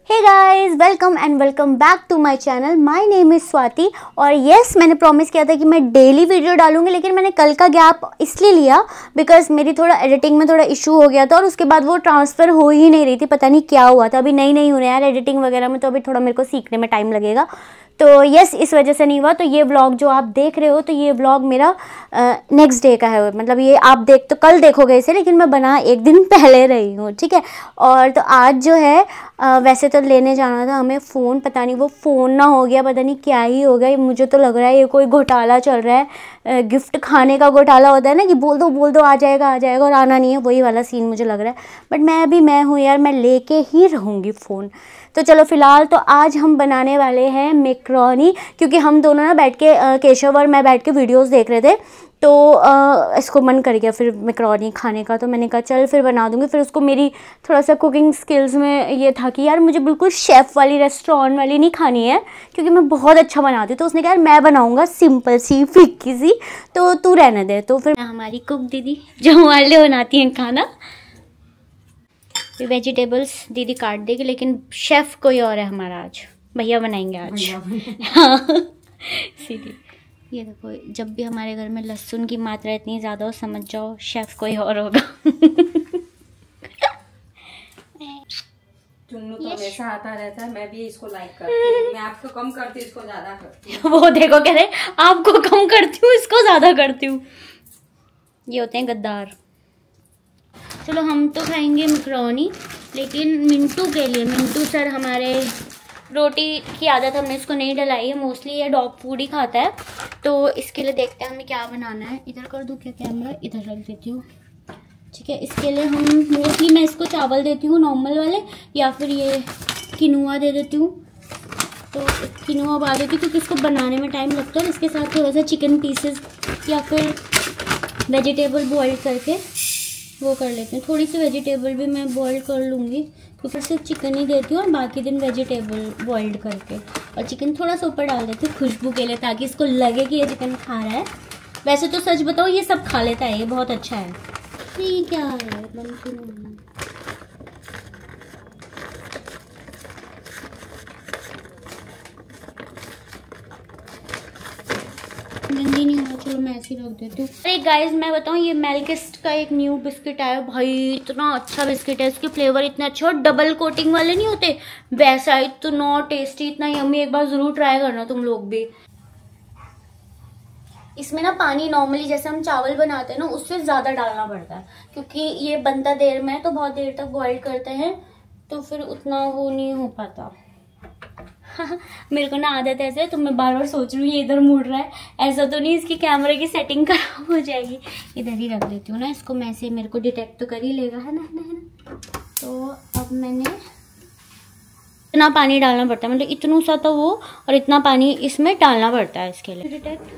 Hey guys, welcome and welcome back to my channel. My name is Swati. और yes, मैंने promise किया था कि मैं डेली वीडियो डालूंगी, लेकिन मैंने कल का गैप इसलिए लिया बिकॉज मेरी थोड़ा एडिटिंग में थोड़ा इशू हो गया था और उसके बाद वो ट्रांसफ़र हो ही नहीं रही थी। पता नहीं क्या हुआ था। अभी नई हो रहा है यार एडिटिंग वगैरह में, तो अभी थोड़ा मेरे को सीखने में टाइम लगेगा। तो यस, इस वजह से नहीं हुआ। तो ये व्लॉग जो आप देख रहे हो, तो ये व्लॉग मेरा नेक्स्ट डे का है। मतलब ये आप तो कल देखोगे इसे, लेकिन मैं बना एक दिन पहले रही हूँ, ठीक है। और तो आज जो है वैसे तो लेने जाना था हमें फ़ोन, पता नहीं वो फ़ोन ना हो गया, पता नहीं क्या ही हो गया। मुझे तो लग रहा है ये कोई घोटाला चल रहा है। गिफ्ट खाने का घोटाला होता है ना, कि बोल दो आ जाएगा और आना नहीं है, वही वाला सीन मुझे लग रहा है। बट मैं हूँ यार, मैं लेके ही रहूँगी फ़ोन। तो चलो फ़िलहाल तो आज हम बनाने वाले हैं मैकरोनी, क्योंकि हम दोनों ना बैठ के केशव और मैं बैठ के वीडियोस देख रहे थे। तो इसको मन कर गया फिर मैकरोनी खाने का, तो मैंने कहा चल फिर बना दूँगी। फिर उसको मेरी थोड़ा सा कुकिंग स्किल्स में ये था कि यार मुझे बिल्कुल शेफ़ वाली रेस्टोरेंट वाली नहीं खानी है, क्योंकि मैं बहुत अच्छा बनाती हूँ। तो उसने कहा यार मैं बनाऊँगा सिंपल सी फीकी सी, तो तू रहने दे। तो फिर हमारी कुक दीदी जो हमारे लिए बनाती हैं खाना, वेजिटेबल्स दीदी काट देगी, लेकिन शेफ़ कोई और है हमारा। आज भैया बनाएंगे आज। हाँ सीधी। ये देखो, जब भी हमारे घर में लहसुन की मात्रा इतनी ज़्यादा हो, समझ जाओ शेफ़ कोई और होगा। चुन्नू तो हमेशा आता रहता है। मैं भी इसको लाइक करती हूँ। मैं आपको कम करती हूँ, इसको ज्यादा करती हूँ। वो देखो कह रहे आपको कम करती हूँ, इसको ज़्यादा करती हूँ। ये होते हैं गद्दार। चलो हम तो खाएंगे मैकरोनी, लेकिन मिंटू के लिए, मिंटू सर हमारे रोटी की आदत हमने इसको नहीं डलाई है। मोस्टली ये डॉग फूड ही खाता है। तो इसके लिए देखते हैं हमें क्या बनाना है। इधर कर दूँ क्या कैमरा, इधर रख देती हूँ, ठीक है। इसके लिए हम मोस्टली मैं इसको चावल देती हूँ नॉर्मल वाले, या फिर ये किनुआ दे देती हूँ। तो किनुआ उबाल देती हूँ क्योंकि इसको बनाने में टाइम लगता है। इसके साथ थोड़ा सा चिकन पीसेस या फिर वेजिटेबल बॉयल करके वो कर लेते हैं। थोड़ी सी वेजिटेबल भी मैं बॉयल कर लूँगी, क्योंकि सिर्फ चिकन ही देती हूँ और बाकी दिन वेजिटेबल बॉइल्ड करके, और चिकन थोड़ा सा ऊपर डाल देती हूँ खुशबू के लिए, ताकि इसको लगे कि ये चिकन खा रहा है। वैसे तो सच बताओ ये सब खा लेता है, ये बहुत अच्छा है। ये क्या है गंदी नहीं होना, चलो मैं ऐसे ही रख देती हूँ। अरे गाइस, मैं बताऊँ, ये मेल्किस्ट का एक न्यू बिस्किट आया भाई, इतना अच्छा बिस्किट है। इसके फ्लेवर इतने अच्छे, और डबल कोटिंग वाले नहीं होते वैसा, इतना टेस्टी, इतना यम्मी। एक बार जरूर ट्राई करना तुम लोग भी। इसमें ना पानी नॉर्मली जैसे हम चावल बनाते हैं ना, उससे ज़्यादा डालना पड़ता है, क्योंकि ये बनता देर में है, तो बहुत देर तक बॉईल करते हैं, तो फिर उतना वो नहीं हो पाता। मेरे को ना आदत ऐसे है, तो मैं बार बार सोच रही हूँ ये इधर मुड़ रहा है, ऐसा तो नहीं इसकी कैमरे की सेटिंग खराब हो जाएगी। इधर ही रख देती हूँ ना इसको, मैं से मेरे को डिटेक्ट तो कर ही लेगा, है ना। तो अब मैंने इतना पानी डालना पड़ता है, मतलब इतना सा तो वो, और इतना पानी इसमें डालना पड़ता है इसके लिए। डिटेक्ट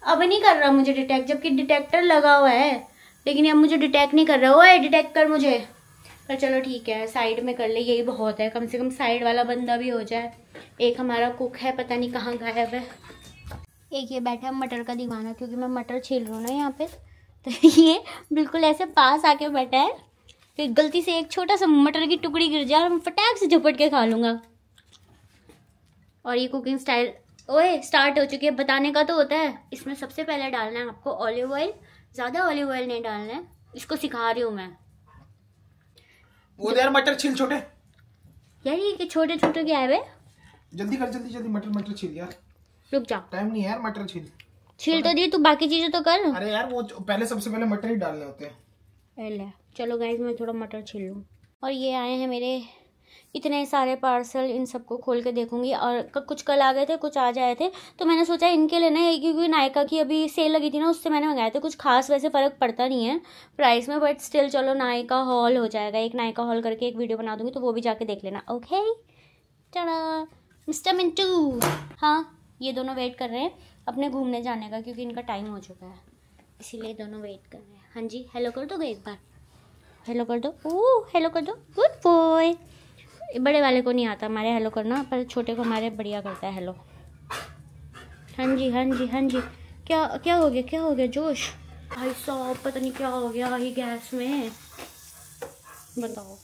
अब नहीं कर रहा मुझे डिटेक्ट, जबकि डिटेक्टर लगा हुआ है, लेकिन अब मुझे डिटेक्ट नहीं कर रहा। ओए डिटेक्ट कर मुझे। पर चलो ठीक है, साइड में कर ले, यही बहुत है। कम से कम साइड वाला बंदा भी हो जाए। एक हमारा कुक है, पता नहीं कहाँ गायब है। एक ये बैठा है मटर का दीवाना, क्योंकि मैं मटर छील रहा हूँ ना यहाँ पे, तो ये बिल्कुल ऐसे पास आके बैठा है, फिर गलती से एक छोटा सा मटर की टुकड़ी गिर जाए और मैं फटाक से झपट के खा लूँगा। और ये कुकिंग स्टाइल ओए स्टार्ट हो चुकी है। बताने का तो होता है। इसमें सबसे पहले डालना है आपको ऑलिव ऑयल, ज़्यादा ऑलिव ऑयल नहीं डालना है, इसको सिखा रही हूँ मैं। वो यार मटर छील छोटे यार, ये छोटे छोटे क्या है बे? जल्दी कर, जल्दी मटर छील यार। रुक जा, टाइम नहीं है यार, मटर छील तो दी, तू बाकी चीजें तो कर। अरे यार वो पहले सबसे पहले मटर ही डालने होते हैं। चलो गाइस, मैं थोड़ा मटर छील लूँ। और ये आए हैं मेरे इतने सारे पार्सल, इन सबको खोल के देखूंगी। और कुछ कल आ गए थे, कुछ आज आए थे, तो मैंने सोचा इनके लेना है, क्योंकि नायका की अभी सेल लगी थी ना, उससे मैंने मंगाए थे। कुछ खास वैसे फ़र्क पड़ता नहीं है प्राइस में, बट स्टिल चलो नायका हॉल हो जाएगा। एक नायका हॉल करके एक वीडियो बना दूंगी, तो वो भी जाके देख लेना। ओके चला मिस्टर मिंटू। हाँ, ये दोनों वेट कर रहे हैं अपने घूमने जाने का, क्योंकि इनका टाइम हो चुका है, इसीलिए दोनों वेट कर रहे हैं। हाँ जी, हेलो कर दो एक बार, हेलो कर दो। ओह हेलो कर दो, गुड बॉय। बड़े वाले को नहीं आता हमारे हेलो करना, पर छोटे को हमारे बढ़िया करता है हेलो। हाँ जी हाँ जी हाँ जी। क्या हो गया जोश भाई साहब, पता नहीं क्या हो गया ये गैस में, बताओ।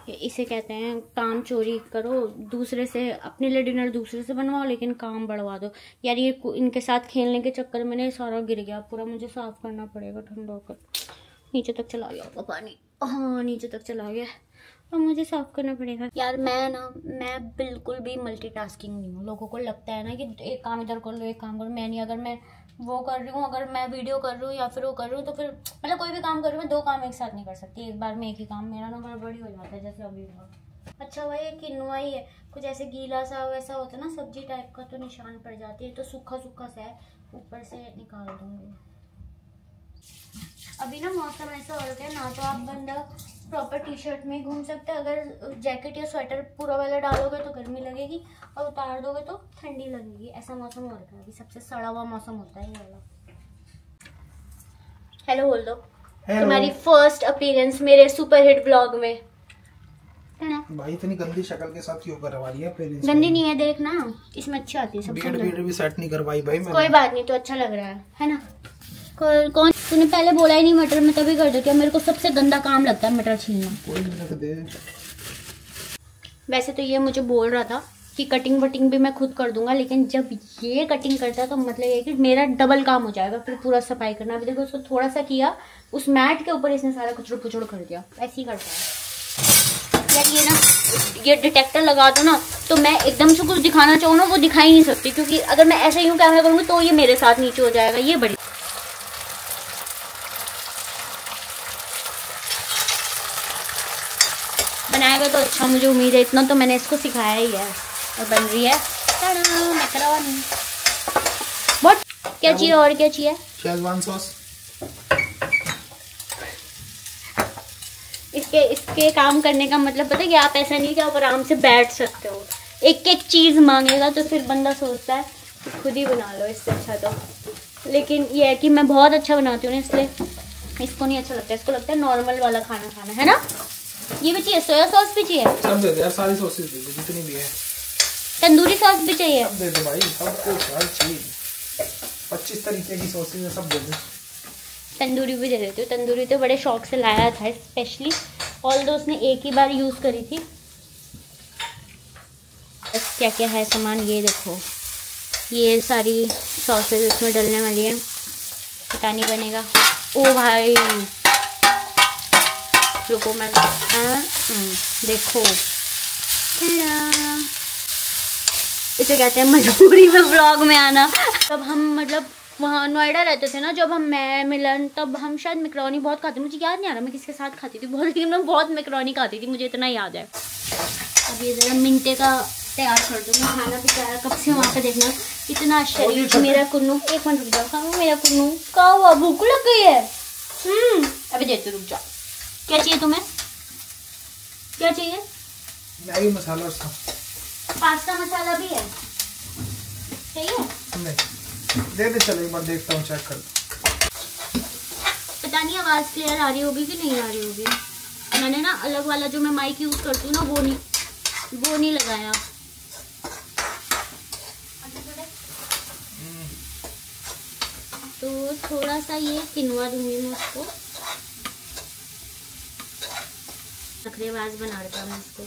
इसे कहते हैं काम चोरी करो दूसरे से, अपने लिए डिनर दूसरे से बनवाओ लेकिन काम बढ़वा दो। यार ये इनके साथ खेलने के चक्कर में ना सारा गिर गया पूरा, मुझे साफ करना पड़ेगा ठंडा होकर। नीचे तक चला गया होगा पानी, हाँ नीचे तक चला गया, अब मुझे साफ करना पड़ेगा। यार मैं बिल्कुल भी मल्टीटास्किंग नहीं हूँ। लोगों को लगता है ना कि एक काम इधर कर लो एक काम करो, मैं नहीं। अगर मैं वो कर रही हूँ, अगर मैं वीडियो कर रही हूँ या फिर वो कर रही हूँ तो फिर मतलब कोई भी काम कर रही हूँ मैं 2 काम एक साथ नहीं कर सकती एक बार में। एक ही काम मेरा ना गड़बड़ी हो जाता है, जैसे अभी हुआ। अच्छा भाई किनुआ ही है, कुछ ऐसे गीला सा वैसा होता है ना सब्जी टाइप का, तो निशान पड़ जाती है। तो सूखा सूखा सा है, ऊपर से निकाल दूंगी। अभी ना मौसम ऐसा हो रहा है ना, तो आप बंदा प्रॉपर टी शर्ट में घूम सकते हैं। अगर जैकेट या स्वेटर पूरा वाला डालोगे तो गर्मी लगेगी और उतार दोगे तो ठंडी लगेगी। ऐसा मौसम हो रहा है अभी, सबसे सड़ा हुआ मौसम होता है ये वाला। हेलो बोल दो। तुम्हारी फर्स्ट अपीयरेंस मेरे सुपरहिट ब्लॉग में। भाई इतनी गंदी शक्ल के साथ क्यों करवा रही है? गंदी नहीं है, देखना इसमें अच्छी आती है। बियर्ड भी सेट नहीं करवाई भाई मैंने। कोई बात नहीं, तो अच्छा लग रहा है ना। कौन तूने पहले बोला ही नहीं मटर में, तभी कर देती हूँ। मेरे को सबसे गंदा काम लगता है मटर छीलना। कोई नहीं रख दे। वैसे तो ये मुझे बोल रहा था कि कटिंग वटिंग भी मैं खुद कर दूंगा, लेकिन जब ये कटिंग करता है तो मतलब ये कि मेरा डबल काम हो जाएगा फिर पूरा सफाई करना। अभी देखो उसको थोड़ा सा किया, उस मैट के ऊपर इसने सारा कुचड़ पुचड़ कर दिया। ऐसे ही करता है यार ये ना। ये डिटेक्टर लगा दो ना तो मैं एकदम से कुछ दिखाना चाहूँ ना वो दिखा ही नहीं सकती, क्योंकि अगर मैं ऐसे यूँ कैमरा करूँगी तो ये मेरे साथ नीचे हो जाएगा। ये बड़ी बनाएगा तो अच्छा, मुझे उम्मीद है। इतना तो मैंने इसको सिखाया ही है और बन रही है मैकरोनी। बहुत क्या चाहिए और क्या चाहिए? Schezwan sauce. इसके काम करने का मतलब पता है कि आप ऐसा नहीं कि आप आराम से बैठ सकते हो। एक एक चीज़ मांगेगा तो फिर बंदा सोचता है कि खुद ही बना लो इससे अच्छा तो। लेकिन ये है कि मैं बहुत अच्छा बनाती हूँ ना, इसलिए इसको नहीं अच्छा लगता। इसको लगता है नॉर्मल वाला खाना खाना है ना। ये भी चाहिए, सोया सॉस भी चाहिए, सब दे दे यार, सारी सॉसेस दे दे जितनी भी है। तंदूरी सॉस भी चाहिए, सब दे दे भाई, सब कुछ हर चीज 25 तरीके की सॉसेस है, सब दे दे। तंदूरी भी दे देती हूँ। तंदूरी तो बड़े शौक से लाया था स्पेशली, ऑल दो उसने एक ही बार यूज़ करी थी। बस क्या क्या है सामान ये देखो, ये सारी सॉसेज इसमें डलने वाली है, पता नहीं बनेगा। ओ भाई रुको मैं देखो, इसे कहते हैं मजबूरी में व्लॉग में आना। तब हम मतलब वहाँ नोएडा रहते थे ना, जब हम मैं मिलन, तब हम शायद मैकरोनी बहुत खाते, मुझे याद नहीं आ रहा मैं किसके साथ खाती थी बहुत, लेकिन मैं बहुत मैकरोनी खाती थी, मुझे इतना याद है। अब ये ज़रा मिनटे का तैयार कर दूँ मैं खाना भी तैयार कब से वहाँ पे देखना इतना शरीर। मेरा कुन्नू एक मिनट रुक जाओ, मेरा कुन्नू क्या हुआ, भूख लग गई है? अभी देती रुक जाओ। क्या चाहिए तुम्हें, क्या चाहिए? मैगी मसाला और सब। पास्ता मसाला भी है चाहिए? नहीं दे दे, चलो एक बार देखता हूँ, चेक कर। पता नहीं आवाज़ क्लियर आ रही होगी कि नहीं आ रही होगी। मैंने ना अलग वाला जो मैं माइक यूज़ करती हूँ ना वो नहीं लगाया। तो थोड़ा सा ये किनवा दूंगी मैं उसको, नखरेबाज बना देता मैं इसको।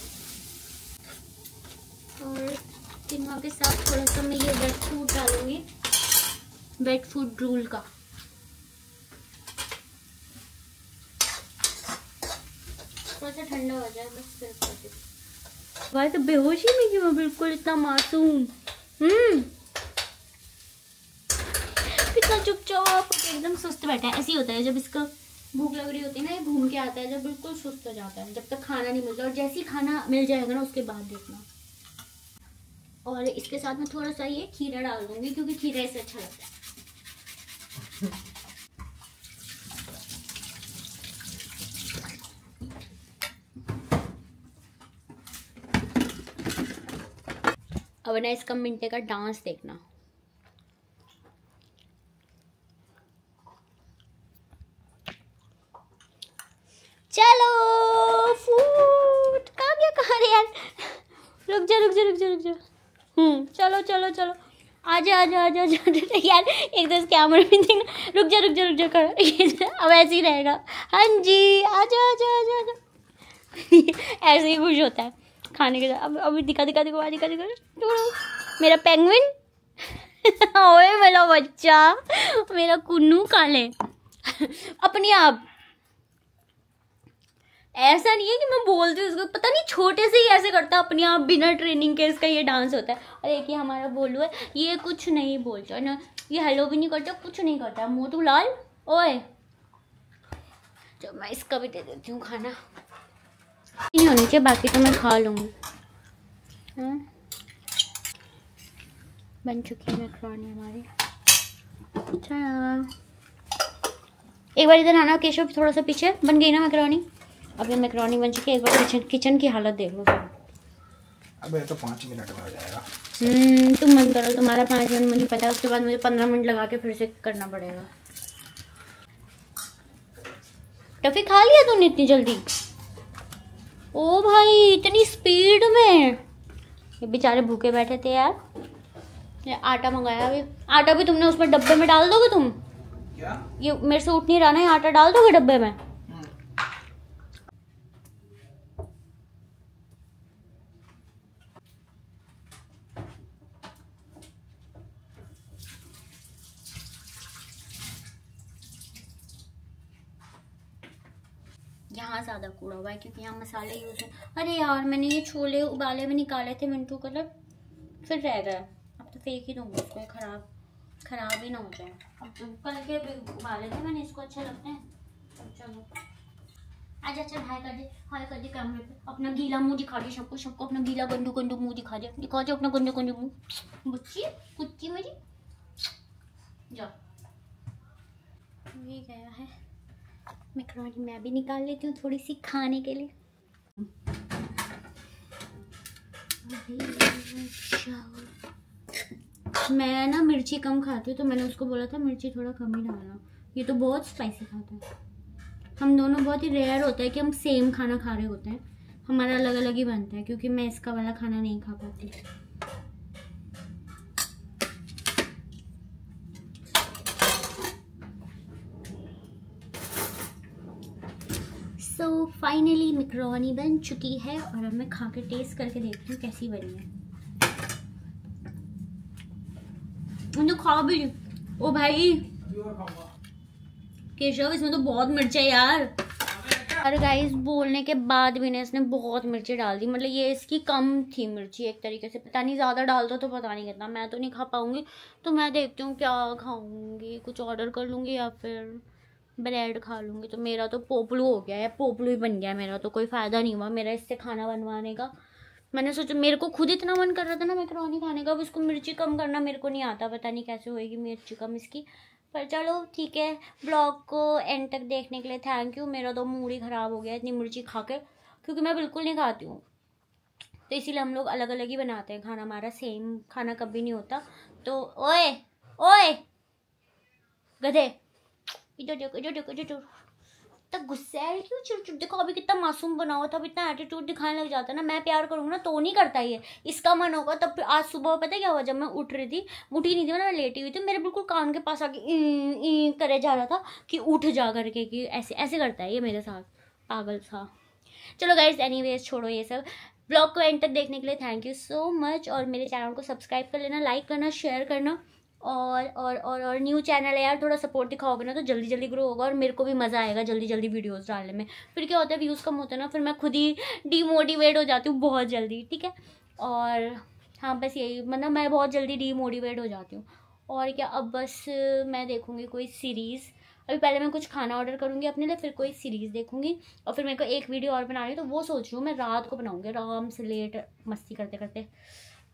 और किनवा के साथ थोड़ा सा मैं ये वेट फूड डालूंगी, वेट फूड रूल का। थोड़ा सा ठंडा हो जाए बस फिर। भाई तो बेहोशी में क्यों बिल्कुल इतना मासूम, कितना चुपचाप एकदम सुस्त बैठा है। ऐसे ही होता है जब इसका भूख लग रही होती है ना, ये घूम के आता है जब बिल्कुल सुस्त हो जाता है, जब तक खाना नहीं मिलता। और जैसे ही खाना मिल जाएगा ना उसके बाद देखना। और इसके साथ में थोड़ा सा ये खीरा डाल दूंगी क्योंकि खीरा इससे अच्छा लगता है। अब ना इसका मिंटे का डांस देखना। चलो फूड कहाँ रे यार, रुक जा। चलो आजा यार, एक दस कैमरे में देखना। रुक जा करो अब ऐसे ही रहेगा। हाँ जी आजा। ऐसे ही खुश होता है खाने के साथ। अब अभी दिखा मेरा पेंगुइन। ओए मेरा बच्चा, मेरा कुन्नू काले अपने आप। ऐसा नहीं है कि मैं बोलती हूँ उसको, पता नहीं छोटे से ही ऐसे करता है अपने आप बिना ट्रेनिंग के। इसका ये डांस होता है। और एक ये हमारा बोलू है, ये कुछ नहीं बोलता ना, ये हेलो भी नहीं करता, कुछ नहीं करता। मोटू लाल ओए, तो मैं इसका भी दे देती हूँ खाना। नहीं होनी चाहिए, बाकी तो मैं खा लूँगी। बन चुकी है मैकरोनी हमारी। एक बार इधर आना केशव, थोड़ा सा पीछे। बन गई ना मैकरोनी? अब ये मैकरोनी बन चुकी है। एक बार किचन की हालत देख लो। अबे तो 5 मिनट में हो जाएगा। तुम मन करो, तुम्हारा 5 मिनट मुझे पता है, उसके बाद मुझे 15 मिनट लगा के फिर से करना पड़ेगा। टफी खा लिया तूने इतनी जल्दी? ओ भाई इतनी स्पीड में। ये बेचारे भूखे बैठे थे यार। ये आटा मंगाया। अभी आटा भी तुमने उसमें डब्बे में डाल दोगे तुम? क्या? ये मेरे से उठ नहीं रहा ना, ये आटा डाल दोगे डब्बे में? यहाँ ज़्यादा कूड़ा हुआ है क्योंकि यहाँ मसाले यूज है। अरे यार मैंने ये छोले उबाले में निकाले थे मिंटू कलर, फिर रह गया। अब तो फेंक ही दूंगी उसको, खराब ही ना हो जाए। अब तो कल के उबाले थे मैंने, इसको अच्छे लगते हैं। चलो आज अच्छा हाय कर दे कैमरे पे। अपना गीला मुंह दिखा दे सबको अपना गीला गंदू मुंह दिखा दे अपना गंदू मुंह। बुच्ची कुच्ची मेरी जाओ। ये गया है मैकरोनी, मैं भी निकाल लेती हूँ थोड़ी सी खाने के लिए। मैं ना मिर्ची कम खाती हूँ, तो मैंने उसको बोला था मिर्ची थोड़ा कम ही डालना। ये तो बहुत स्पाइसी खाता है। हम दोनों बहुत ही रेयर होता है कि हम सेम खाना खा रहे होते हैं, हमारा अलग अलग ही बनता है, क्योंकि मैं इसका वाला खाना नहीं खा पाती। सो फाइनली मैकरोनी बन चुकी है और अब मैं खा के टेस्ट करके देखती हूँ कैसी बनी है। तो खा भी। ओ भाई केशव, इसमें तो बहुत मिर्च है यार। और गाइस बोलने के बाद भी ना इसने बहुत मिर्ची डाल दी। मतलब ये इसकी कम थी मिर्ची एक तरीके से। पता नहीं ज़्यादा डालता तो पता नहीं कितना। मैं तो नहीं खा पाऊंगी, तो मैं देखती हूँ क्या खाऊंगी। कुछ ऑर्डर कर लूँगी या फिर ब्रेड खा लूँगी। तो मेरा तो पोपलू हो गया है, पोपलू ही बन गया मेरा। तो कोई फ़ायदा नहीं हुआ मेरा इससे खाना बनवाने का। मैंने सोचा, मेरे को खुद इतना मन कर रहा था ना मैकरोनी खाने का, अब इसको मिर्ची कम करना मेरे को नहीं आता। पता नहीं कैसे होएगी मिर्ची कम इसकी, पर चलो ठीक है। ब्लॉग को एंड तक देखने के लिए थैंक यू। मेरा तो मूड ही ख़राब हो गया इतनी मिर्ची खा के, क्योंकि मैं बिल्कुल नहीं खाती हूँ। तो इसीलिए हम लोग अलग अलग ही बनाते हैं खाना, हमारा सेम खाना कभी नहीं होता। तो ओए ओए गधे, इधर देखो तक गुस्सा है क्यों? चिड़चिड़ देखो, अभी कितना मासूम बना हुआ था, अब इतना एटीट्यूड दिखाने लग जाता है ना। मैं प्यार करूँगा ना तो नहीं करता ये, इसका मन होगा तब। आज सुबह पता है क्या हुआ, जब मैं उठ रही थी, उठी नहीं थी मैं लेटी हुई थी, मेरे बिल्कुल कान के पास आके ई करे जा रहा था कि उठ जा करके, कि ऐसे ऐसे करता है ये मेरे साथ, पागल सा। चलो गाइज एनीवेज छोड़ो ये सब। ब्लॉग को एंड तक देखने के लिए थैंक यू सो मच। और मेरे चैनल को सब्सक्राइब कर लेना, लाइक करना, शेयर करना। और न्यू चैनल है यार, थोड़ा सपोर्ट दिखाओगे ना तो जल्दी जल्दी ग्रो होगा और मेरे को भी मज़ा आएगा जल्दी जल्दी वीडियोस डालने में। फिर क्या होता है, व्यूज़ कम होते हैं ना, फिर मैं खुद ही डीमोटिवेट हो जाती हूँ बहुत जल्दी। ठीक है, और हाँ बस यही, मतलब मैं बहुत जल्दी डीमोटिवेट हो जाती हूँ। और क्या, अब बस मैं देखूँगी कोई सीरीज़। अभी पहले मैं कुछ खाना ऑर्डर करूँगी अपने लिए, फिर कोई सीरीज़ देखूँगी, और फिर मेरे को एक वीडियो और बनानी है, तो वो सोच रही हूँ मैं रात को बनाऊँगी आराम से, लेट मस्ती करते करते,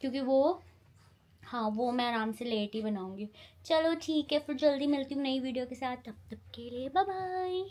क्योंकि वो मैं आराम से लेट ही बनाऊँगी। चलो ठीक है, फिर जल्दी मिलती हूँ नई वीडियो के साथ। तब तक के लिए बाय बाय।